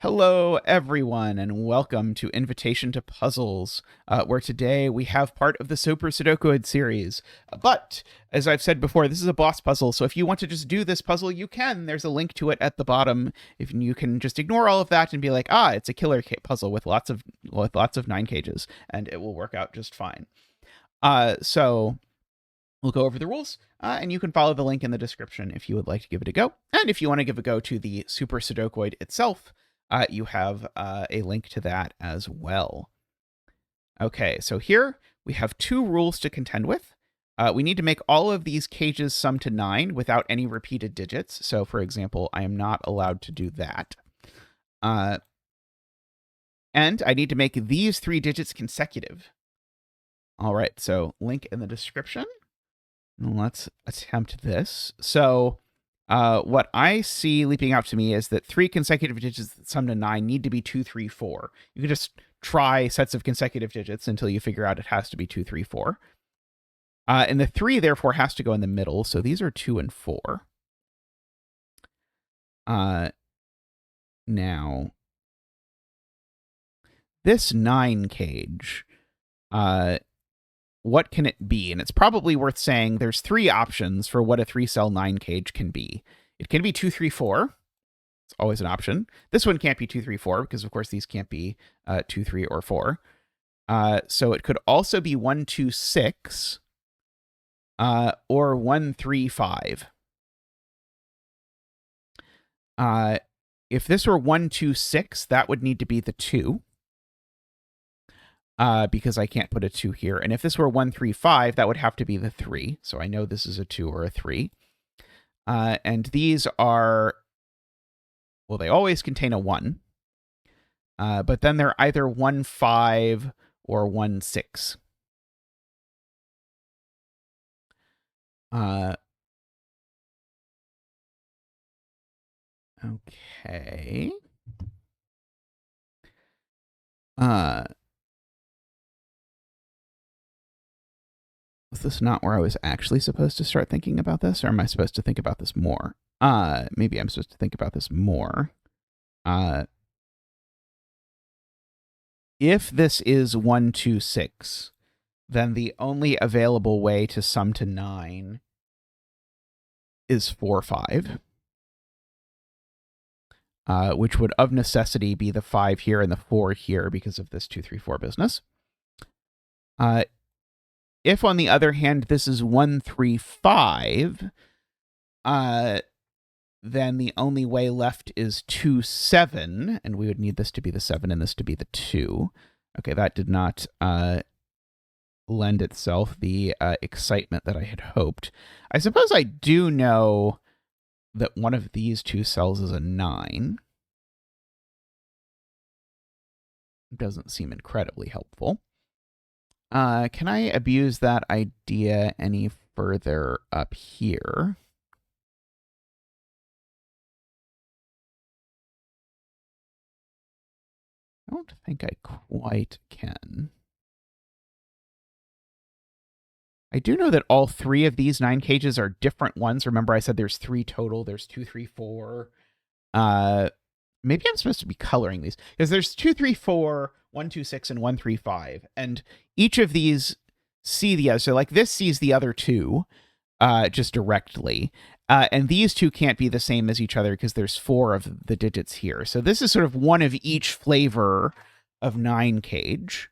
Hello, everyone, and welcome to Invitation to Puzzles, where today we have part of the Super Sudokoid series. But, as I've said before, this is a boss puzzle, so if you want to just do this puzzle, you can. There's a link to it at the bottom. If you can just ignore all of that and be like, it's a killer puzzle with lots of 9 cages, and it will work out just fine. So we'll go over the rules, and you can follow the link in the description if you would like to give it a go. And if you want to give a go to the Super Sudokoid itself, you have a link to that as well. Okay, so here we have 2 rules to contend with. We need to make all of these cages sum to 9 without any repeated digits. So, for example, I am not allowed to do that. And I need to make these 3 digits consecutive. All right, so link in the description. Let's attempt this. So what I see leaping out to me is that 3 consecutive digits that sum to 9 need to be 2, 3, 4. You can just try sets of consecutive digits until you figure out it has to be 2, 3, 4. And the 3, therefore, has to go in the middle. So these are 2 and 4. Now, this 9 cage, what can it be? And it's probably worth saying there's 3 options for what a 3-cell 9 cage can be. It can be 2, 3, 4. It's always an option. This one can't be 2, 3, 4 because, of course, these can't be 2, 3, or 4. So it could also be 1, 2, 6 or 1, 3, 5. If this were 1, 2, 6, that would need to be the 2. Because I can't put a 2 here. And if this were 1, 3, 5, that would have to be the 3. So I know this is a 2 or a 3. And these are, well, they always contain a 1. But then they're either 1, 5 or 1, 6. Okay. Was this not where I was actually supposed to start thinking about this, or am I supposed to think about this more? Maybe I'm supposed to think about this more. If this is 1, 2, 6, then the only available way to sum to 9 is 4, 5. Which would of necessity be the 5 here and the 4 here because of this 2, 3, 4 business. If, on the other hand, this is 1, 3, 5, then the only way left is 2, 7, and we would need this to be the 7 and this to be the 2. Okay, that did not lend itself the excitement that I had hoped. I suppose I do know that one of these 2 cells is a 9. Doesn't seem incredibly helpful. Can I abuse that idea any further up here? I don't think I quite can. I do know that all 3 of these 9 cages are different ones. Remember, I said there's 3 total. There's 2, 3, 4. Maybe I'm supposed to be coloring these because there's 2, 3, 4, 1, 2, 6, and 1, 3, 5. And each of these see the other. So like this sees the other 2 just directly. And these 2 can't be the same as each other because there's 4 of the digits here. So this is sort of one of each flavor of 9 cage.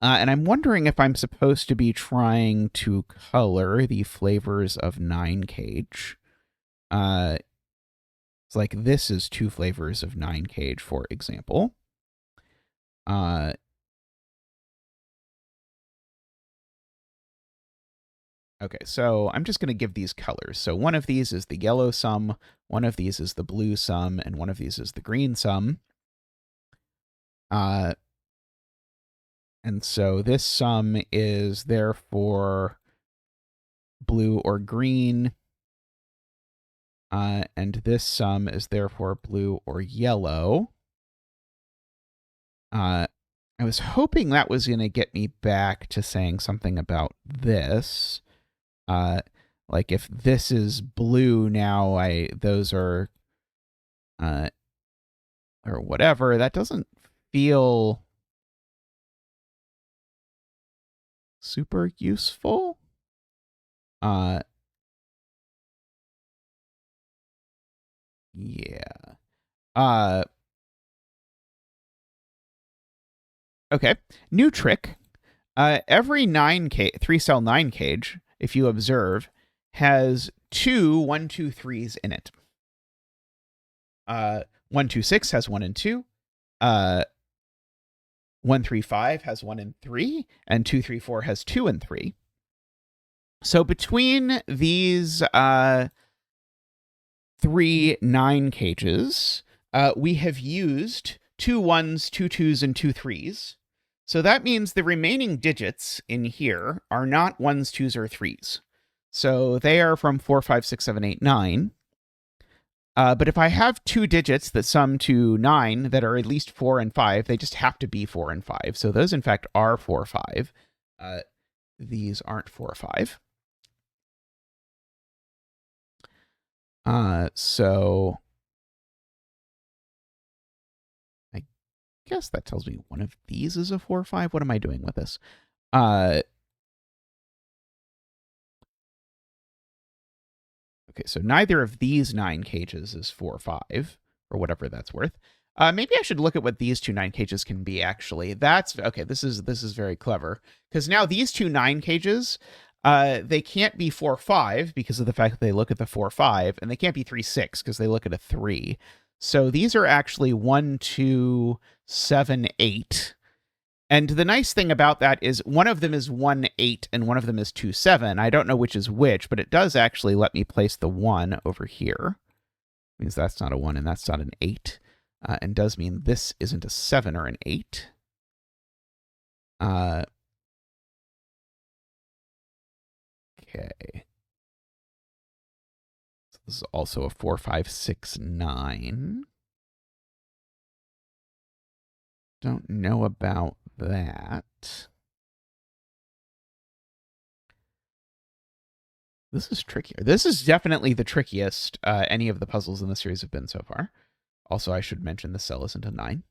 And I'm wondering if I'm supposed to be trying to color the flavors of 9 cage. It's like this is 2 flavors of 9 cage, for example. Okay, so I'm just going to give these colors. So one of these is the yellow sum, one of these is the blue sum, and one of these is the green sum. And so this sum is therefore blue or green. And this sum is therefore blue or yellow. I was hoping that was going to get me back to saying something about this. Like if this is blue now, those are or whatever. That doesn't feel super useful. Yeah. Okay. New trick. Every 3-cell 9 cage, if you observe, has two 1, 2, 3s in it. 1, 2, 6 has 1 and 2. 1, 3, 5 has 1 and 3, and 2, 3, 4 has 2 and 3. So between these 3 9 cages, we have used 2 1s, 2 2s, and 2 3s. So that means the remaining digits in here are not 1s, 2s, or 3s. So they are from 4, 5, 6, 7, 8, 9. But if I have 2 digits that sum to 9 that are at least 4 and 5, they just have to be 4 and 5. So those, in fact, are 4, 5. These aren't 4, 5. So I guess that tells me one of these is a 4, 5. What am I doing with this? Okay, so neither of these 9 cages is 4, 5, or whatever that's worth. Maybe I should look at what these 2 9 cages can be, actually. That's okay. This is very clever, because now these 2 9 cages, they can't be 4, 5 because of the fact that they look at the 4, 5, and they can't be 3, 6 because they look at a 3. So these are actually 1, 2, 7, 8. And the nice thing about that is one of them is 1, 8, and one of them is 2, 7. I don't know which is which, but it does actually let me place the 1 over here. It means that's not a 1 and that's not an 8. And does mean this isn't a 7 or an 8. Okay. So this is also a 4, 5, 6, 9. Don't know about that. This is trickier. This is definitely the trickiest any of the puzzles in the series have been so far. Also, I should mention the cell isn't a 9.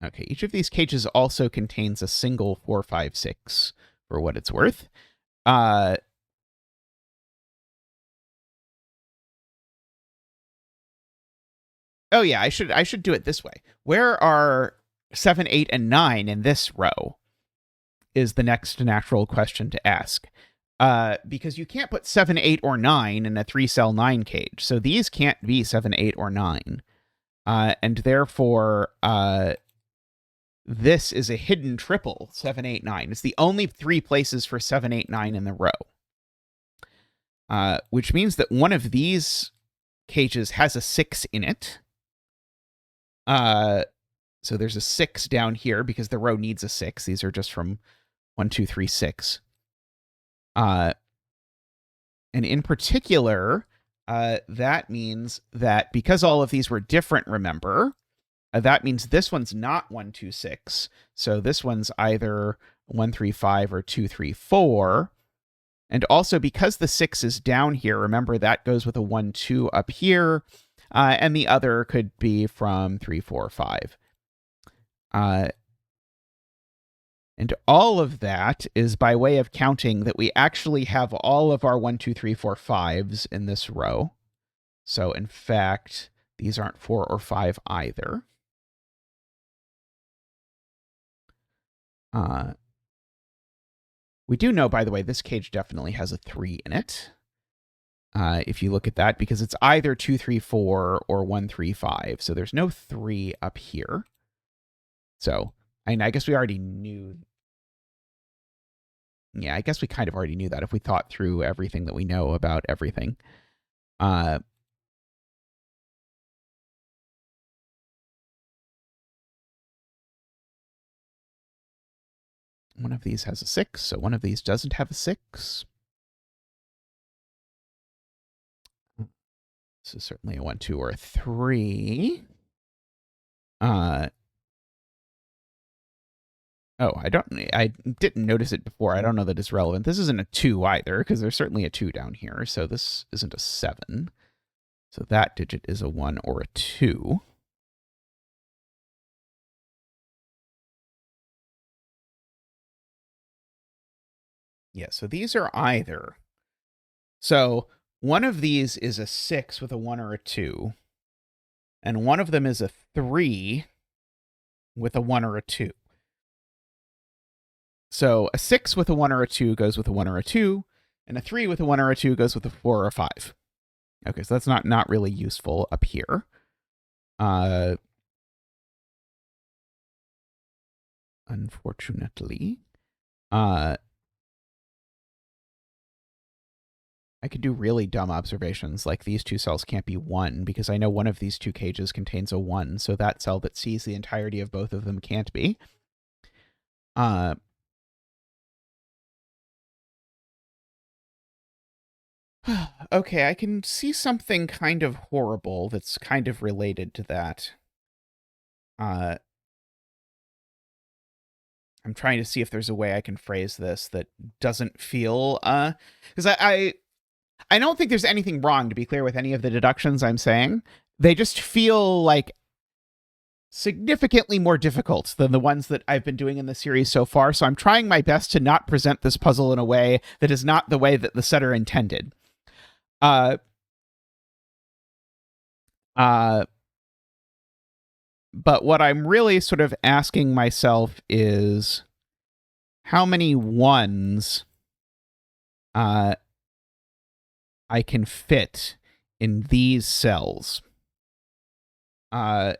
Okay, each of these cages also contains a single 4, 5, 6, for what it's worth. Oh yeah, I should do it this way. Where are 7, 8, and 9 in this row? Is the next natural question to ask. Because you can't put 7, 8, or 9 in a 3-cell 9 cage. So these can't be 7, 8, or 9. And therefore, this is a hidden triple, 7, 8, 9. It's the only 3 places for 7, 8, 9 in the row. Which means that one of these cages has a 6 in it. So there's a 6 down here because the row needs a 6. These are just from 1, 2, 3, 6. And in particular, that means that because all of these were different, remember, that means this one's not 1, 2, 6. So this one's either 1, 3, 5 or 2, 3, 4. And also because the 6 is down here, remember that goes with a 1, 2 up here. And the other could be from 3, 4, 5. And all of that is by way of counting that we actually have all of our 1, 2, 3, 4, 5s in this row. So in fact, these aren't 4 or 5 either. We do know, by the way, this cage definitely has a 3 in it. If you look at that, because it's either 2, 3, 4 or 1, 3, 5. So there's no 3 up here. So, I guess we already knew. Yeah, I guess we kind of already knew that if we thought through everything that we know about everything. One of these has a 6, so one of these doesn't have a 6. This is certainly a 1, 2, or a 3. Oh, I didn't notice it before. I don't know that it's relevant. This isn't a 2 either, because there's certainly a 2 down here. So this isn't a 7. So that digit is a 1 or a 2. Yeah, so these are either. So one of these is a 6 with a 1 or a 2. And one of them is a 3 with a 1 or a 2. So a 6 with a 1 or a 2 goes with a 1 or a 2, and a 3 with a 1 or a 2 goes with a 4 or a 5. Okay, so that's not really useful up here. Unfortunately. I could do really dumb observations, like these two cells can't be 1, because I know one of these two cages contains a 1, so that cell that sees the entirety of both of them can't be. Okay, I can see something kind of horrible that's kind of related to that. I'm trying to see if there's a way I can phrase this that doesn't feel because I don't think there's anything wrong, to be clear, with any of the deductions I'm saying. They just feel like significantly more difficult than the ones that I've been doing in the series so far. So I'm trying my best to not present this puzzle in a way that is not the way that the setter intended. But what I'm really sort of asking myself is how many ones I can fit in these cells. And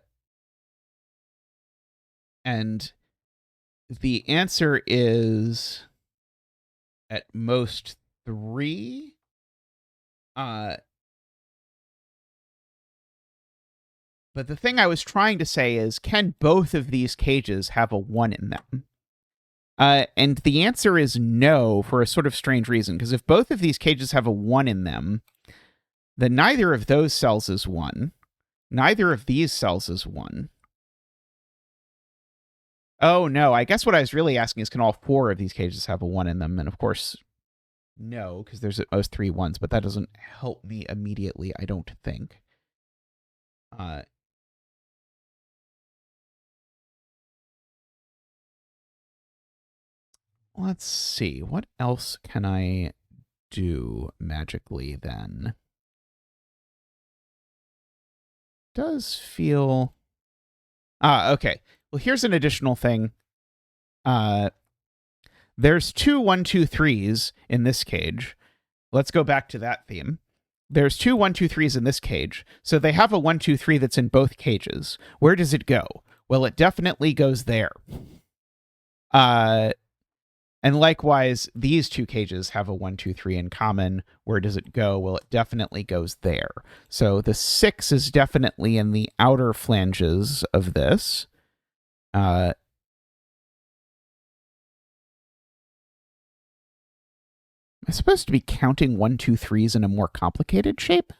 the answer is at most 3. But the thing I was trying to say is, can both of these cages have a 1 in them? And the answer is no, for a sort of strange reason, because if both of these cages have a 1 in them, then neither of those cells is 1. Neither of these cells is 1. Oh, no, I guess what I was really asking is, can all 4 of these cages have a 1 in them? And of course, no, because there's at most 3 1s, but that doesn't help me immediately, I don't think. Let's see. What else can I do magically then? Does feel... okay. Well, here's an additional thing. There's 2 1 2 3s in this cage. Let's go back to that theme. There's 2 1 2 3s in this cage, so they have a 1 2 3 that's in both cages. Where does it go? Well, it definitely goes there. And likewise, these two cages have a 1 2 3 in common. Where does it go? Well, it definitely goes there. So the 6 is definitely in the outer flanges of this. Am I supposed to be counting 1 2 3s in a more complicated shape?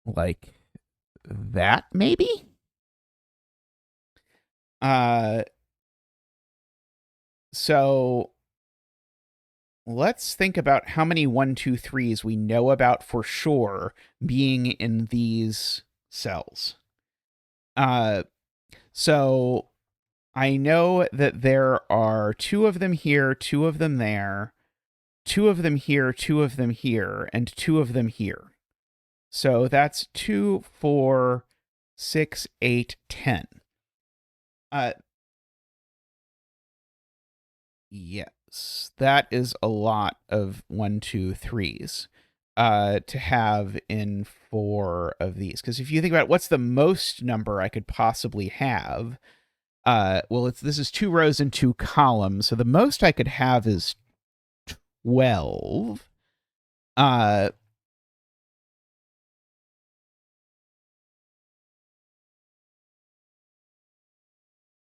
Like that, maybe? So let's think about how many 1 2 3s we know about for sure being in these cells. So I know that there are 2 of them here, 2 of them there, 2 of them here, 2 of them here, and 2 of them here. So that's 2, 4, 6, 8, 10. Yes, that is a lot of 1 2 3s to have in 4 of these. Because if you think about it, what's the most number I could possibly have? Well, this is 2 rows and 2 columns, so the most I could have is 12.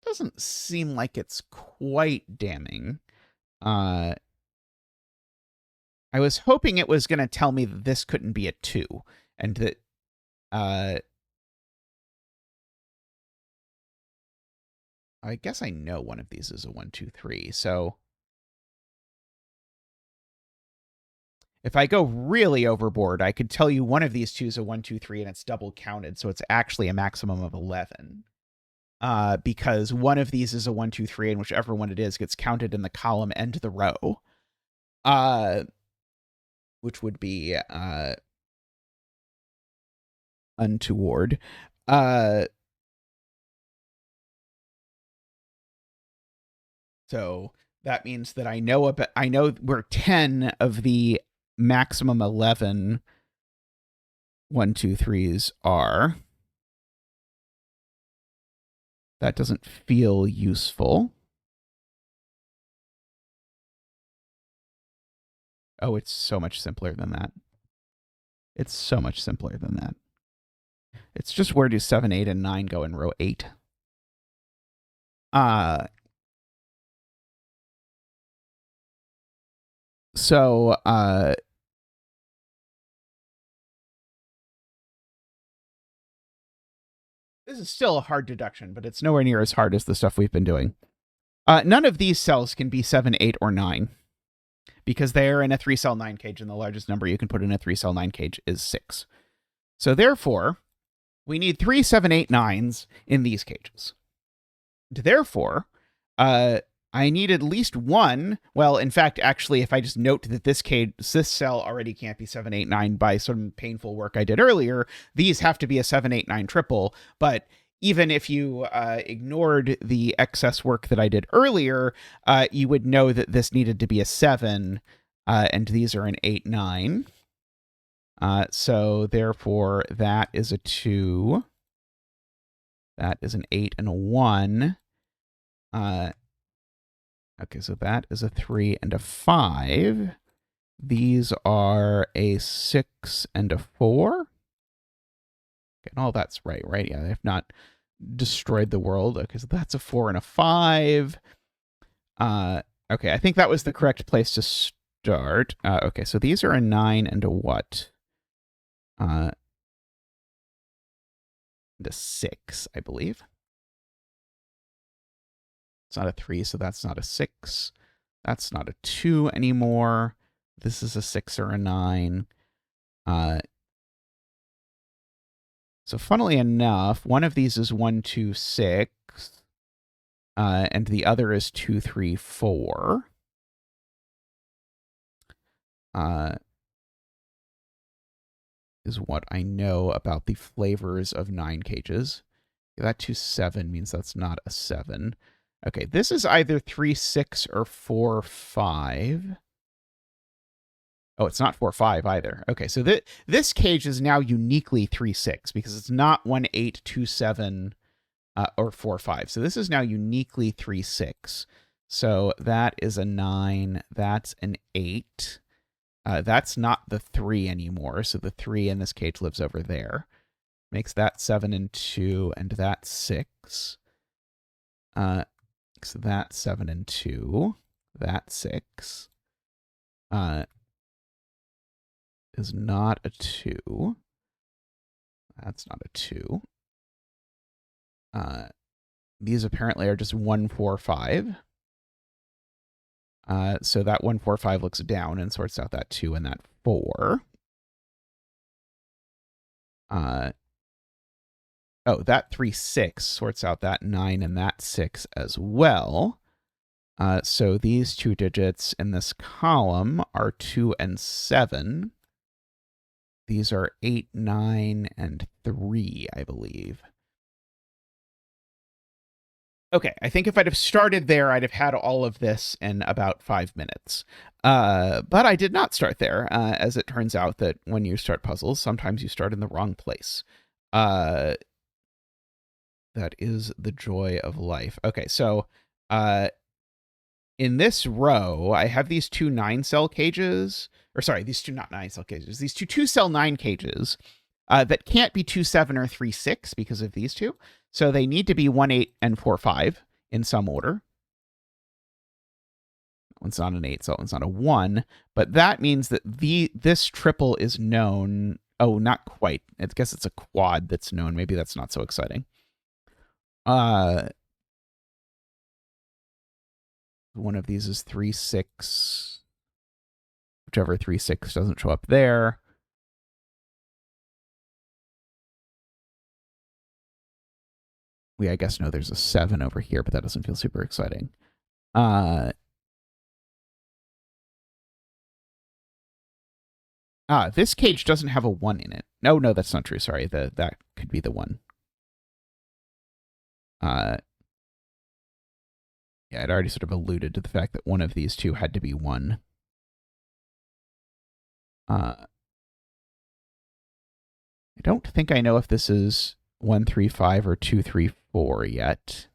Doesn't seem like it's quite damning. I was hoping it was going to tell me that this couldn't be a 2, and that I guess I know one of these is a 1, 2, 3. So if I go really overboard, I could tell you one of these two is a 1, 2, 3, and it's double counted. So it's actually a maximum of 11. Because one of these is a 1, 2, 3, and whichever one it is gets counted in the column and the row. Which would be untoward. So that means that I know where 10 of the maximum 11 1, 2, 3s are. That doesn't feel useful. Oh, it's so much simpler than that. It's so much simpler than that. It's just where do 7, 8, and 9 go in row 8. So this is still a hard deduction, but it's nowhere near as hard as the stuff we've been doing. None of these cells can be 7, 8, or 9 because they're in a 3-cell 9 cage, and the largest number you can put in a 3-cell 9 cage is 6. So therefore, we need 3, 7, 8, 9s in these cages. Therefore, I need at least one. Well, in fact, actually, if I just note that this cell already can't be 7, 8, 9 by some painful work I did earlier, these have to be a 7, 8, 9 triple. But even if you ignored the excess work that I did earlier, you would know that this needed to be a 7, and these are an 8, 9. So therefore, that is a 2. That is an 8 and a 1. Okay, so that is a 3 and a 5. These are a 6 and a 4. Okay, and all that's right? Yeah, they've not destroyed the world. Okay, so that's a 4 and a 5. Okay, I think that was the correct place to start. Okay, so these are a 9 and a what? And a 6, I believe. It's not a 3, so that's not a 6. That's not a 2 anymore. This is a 6 or a 9. So funnily enough, one of these is 1, 2, 6. And the other is 2, 3, 4. Is what I know about the flavors of 9 cages. That 2, 7 means that's not a 7. Okay, this is either 3, 6 or 4, 5. Oh, it's not 4, 5 either. Okay, so this cage is now uniquely 3, 6 because it's not 1, 8, 2, 7, or 4, 5. So this is now uniquely 3, 6. So that is a 9. That's an 8. That's not the 3 anymore. So the 3 in this cage lives over there. Makes that 7 and 2, and that's 6. So that's 7 and 2. That's 6. Is not a 2. That's not a 2. These apparently are just 1, 4, 5. So that 1, 4, 5 looks down and sorts out that 2 and that 4. Oh, that 3, 6 sorts out that 9 and that 6 as well. So these two digits in this column are 2 and 7. These are 8, 9, and 3, I believe. Okay, I think if I'd have started there, I'd have had all of this in about 5 minutes. But I did not start there, as it turns out that when you start puzzles, sometimes you start in the wrong place. That is the joy of life. Okay, so in this row, I have these two 9-cell cages. Or sorry, these two not 9-cell cages. These two 2-cell 9 cages that can't be 2, 7 or 3, 6 because of these two. So they need to be 1, 8, and 4, 5 in some order. That one's not an 8, so that one's not a 1. But that means that this triple is known Oh, not quite. I guess it's a quad that's known. Maybe that's not so exciting. One of these is 3, 6. Whichever 3, 6 doesn't show up there. I guess no, there's a 7 over here, but that doesn't feel super exciting. This cage doesn't have a 1 in it. No, that's not true. Sorry, that could be the 1. Yeah, I'd already sort of alluded to the fact that one of these two had to be 1. I don't think I know if this is 1, 3, 5 or 2, 3, 4 yet.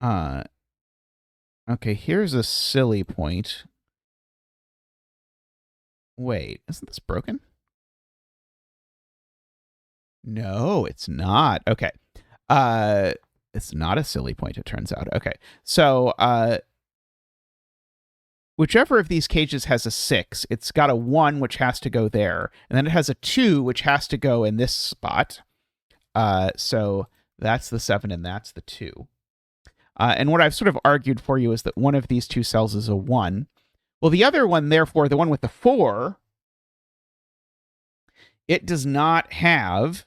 Okay, here's a silly point. Wait, isn't this broken? No, it's not. Okay. It's not a silly point, it turns out. Okay. So, whichever of these cages has a 6, it's got a 1, which has to go there. And then it has a 2, which has to go in this spot. So that's the 7 and that's the 2. And what I've sort of argued for you is that one of these two cells is a 1. Well, the other one, therefore, the one with the 4, it does not have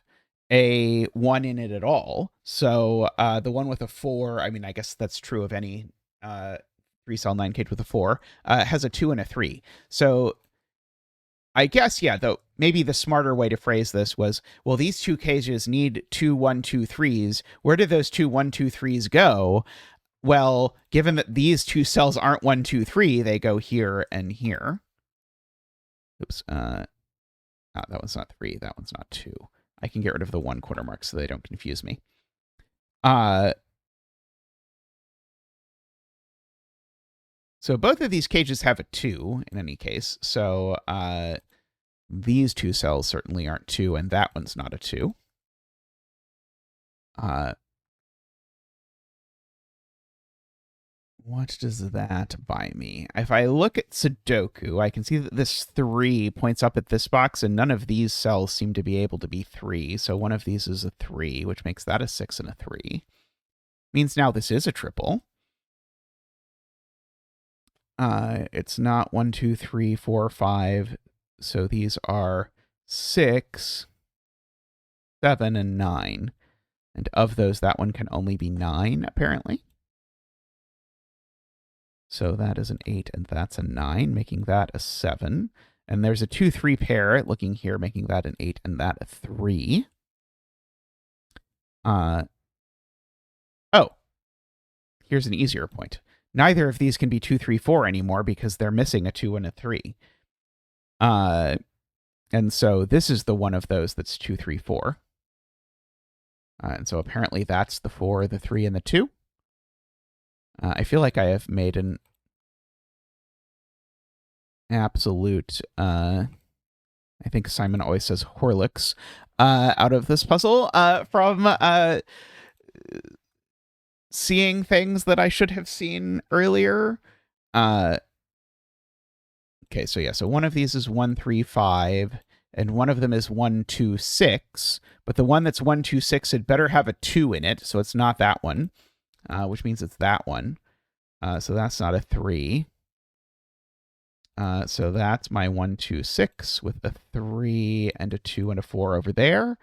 a 1 in it at all. So the one with a 4, I mean, I guess that's true of any 3-cell 9 cage with a 4, has a 2 and a 3. So I guess, yeah, though maybe the smarter way to phrase this was, well, these two cages need 2, 1, 2, 3s. Where did those 2, 1, 2, 3s go? Well, given that these two cells aren't 1, 2, 3, they go here and here. Oops. That one's not 3. That one's not 2. I can get rid of the 1 quarter mark so they don't confuse me. So both of these cages have a 2 in any case. So these two cells certainly aren't 2, and that one's not a 2. What does that buy me? If I look at Sudoku, I can see that this 3 points up at this box, and none of these cells seem to be able to be 3. So one of these is a 3, which makes that a 6 and a 3. Means now this is a triple. It's not 1, 2, 3, 4, 5. So these are 6, 7, and 9. And of those, that one can only be 9, apparently. So that is an 8, and that's a 9, making that a 7. And there's a 2, 3 pair looking here, making that an 8, and that a 3. Oh, here's an easier point. Neither of these can be 2, 3, 4 anymore because they're missing a 2 and a 3. And so this is the one of those that's 2, 3, 4. And so apparently that's the 4, the 3, and the 2. I feel like I have made an absolute, I think Simon always says Horlicks, out of this puzzle from seeing things that I should have seen earlier. Okay, so yeah, so one of these is 1, 3, 5, and one of them is 1, 2, 6, but the one that's 1, 2, 6 had better have a 2 in it, so it's not that one, which means it's that one. So that's not a 3. So that's my 1, 2, 6 with a 3 and a 2 and a 4 over there.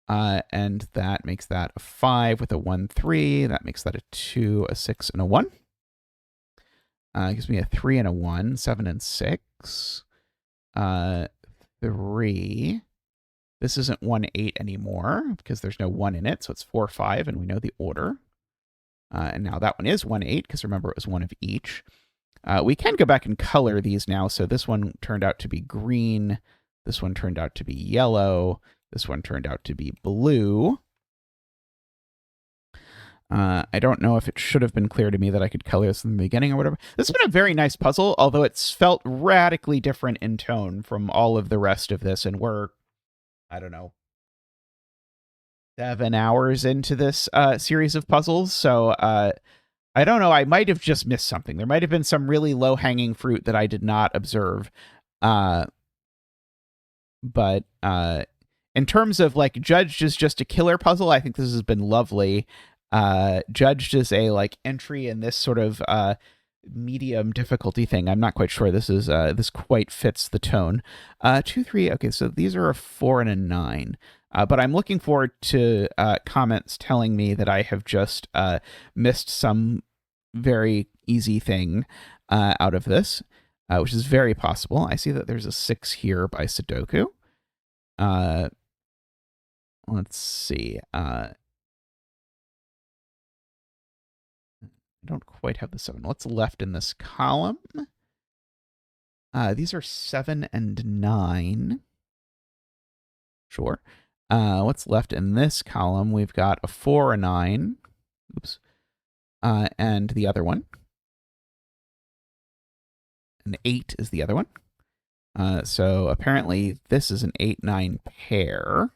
And that makes that a 5 with a 1, 3. That makes that a 2, a 6, and a 1. Gives me a 3 and a 1, 7 and 6. 3. This isn't 1, 8 anymore because there's no 1 in it, so it's 4, 5, and we know the order. And now that one is 1, 8 because remember it was one of each. We can go back and color these now. So this one turned out to be green. This one turned out to be yellow. This one turned out to be blue. I don't know if it should have been clear to me that I could color this in the beginning or whatever. This has been a very nice puzzle, although it's felt radically different in tone from all of the rest of this. And we're, I don't know, 7 hours into this series of puzzles. So I don't know. I might have just missed something. There might have been some really low-hanging fruit that I did not observe. But in terms of like Judged is just a killer puzzle, I think this has been lovely. Judged is a like entry in this sort of medium difficulty thing. I'm not quite sure this quite fits the tone. 2, 3. Okay, so these are a 4 and a 9. But I'm looking forward to comments telling me that I have just missed some very easy thing out of this, which is very possible. I see that there's a 6 here by Sudoku. Let's see. I don't quite have the 7. What's left in this column? These are 7 and 9. Sure. What's left in this column? We've got a 4, a 9. Oops. And the other one. An 8 is the other one. So apparently this is an 8-9 pair.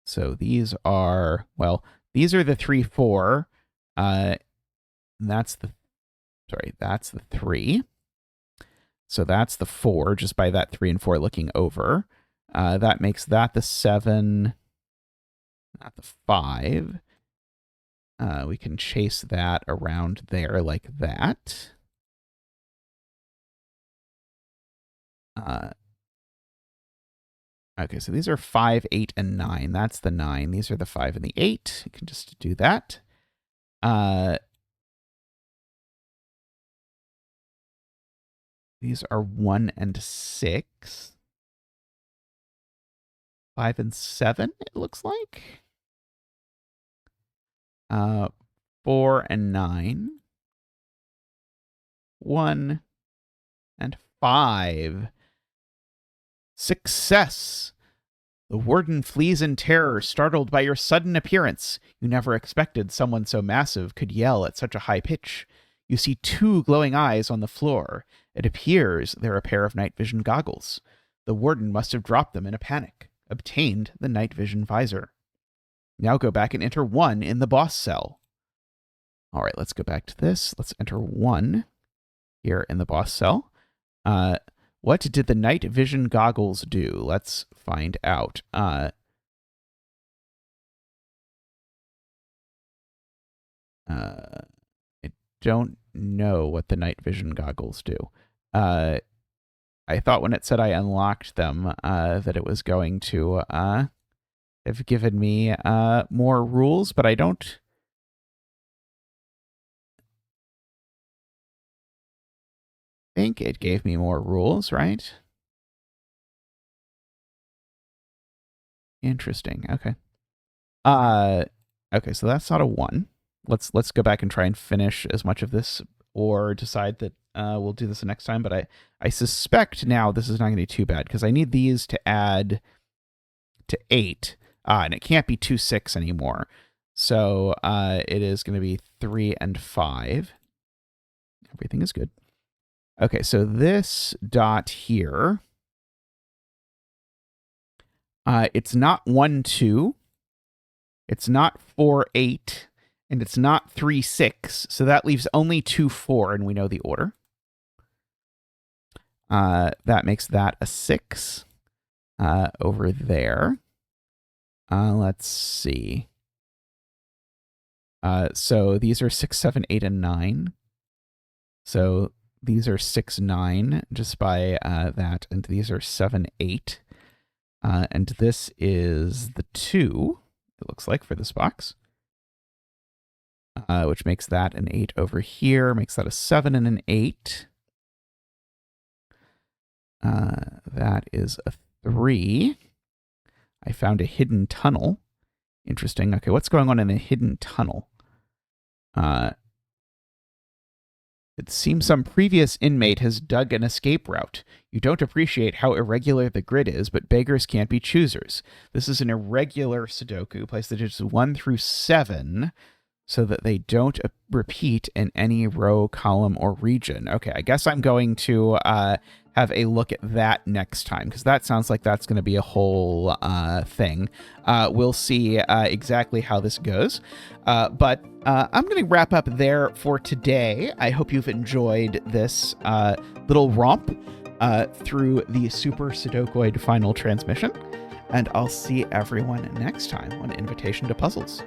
So these are, well, these are the 3, 4. That's the 3. So that's the 4, just by that 3 and 4 looking over. That makes that the 7, not the 5. We can chase that around there like that. Okay, so these are 5, 8, and 9. That's the 9. These are the 5 and the 8. You can just do that. These are 1 and 6. 5 and 7, it looks like. 4 and 9. 1 and 5. Success! The warden flees in terror, startled by your sudden appearance. You never expected someone so massive could yell at such a high pitch. You see 2 glowing eyes on the floor. It appears they're a pair of night vision goggles. The warden must have dropped them in a panic. Obtained the night vision visor. Now go back and enter 1 in the boss cell. All right, let's go back to this. Let's enter 1 here in the boss cell. What did the night vision goggles do? Let's find out. I don't know what the night vision goggles do. I thought when it said I unlocked them that it was going to have given me more rules, but I don't think it gave me more rules, right? Interesting. Okay. Okay, so that's not a 1. Let's go back and try and finish as much of this, or decide that we'll do this next time. But I suspect now this is not going to be too bad, because I need these to add to 8, and it can't be 2, 6 anymore. So it is going to be 3 and 5. Everything is good. Okay, so this dot here, it's not 1, 2. It's not 4, 8. And it's not 3, 6. So that leaves only 2, 4, and we know the order. That makes that a 6 over there. Let's see. So these are 6, 7, 8, and 9. So these are 6, 9, just by that. And these are 7, 8. And this is the 2, it looks like, for this box. Which makes that an 8 over here, makes that a 7 and an 8. That is a 3. I found a hidden tunnel. Interesting. Okay, what's going on in a hidden tunnel? It seems some previous inmate has dug an escape route. You don't appreciate how irregular the grid is, but beggars can't be choosers. This is an irregular Sudoku. Place the digits 1 through 7 so that they don't repeat in any row, column, or region. Okay, I guess I'm going to have a look at that next time, because that sounds like that's going to be a whole thing. We'll see exactly how this goes. But I'm going to wrap up there for today. I hope you've enjoyed this little romp through the Super Sudokoid final transmission. And I'll see everyone next time on Invitation to Puzzles.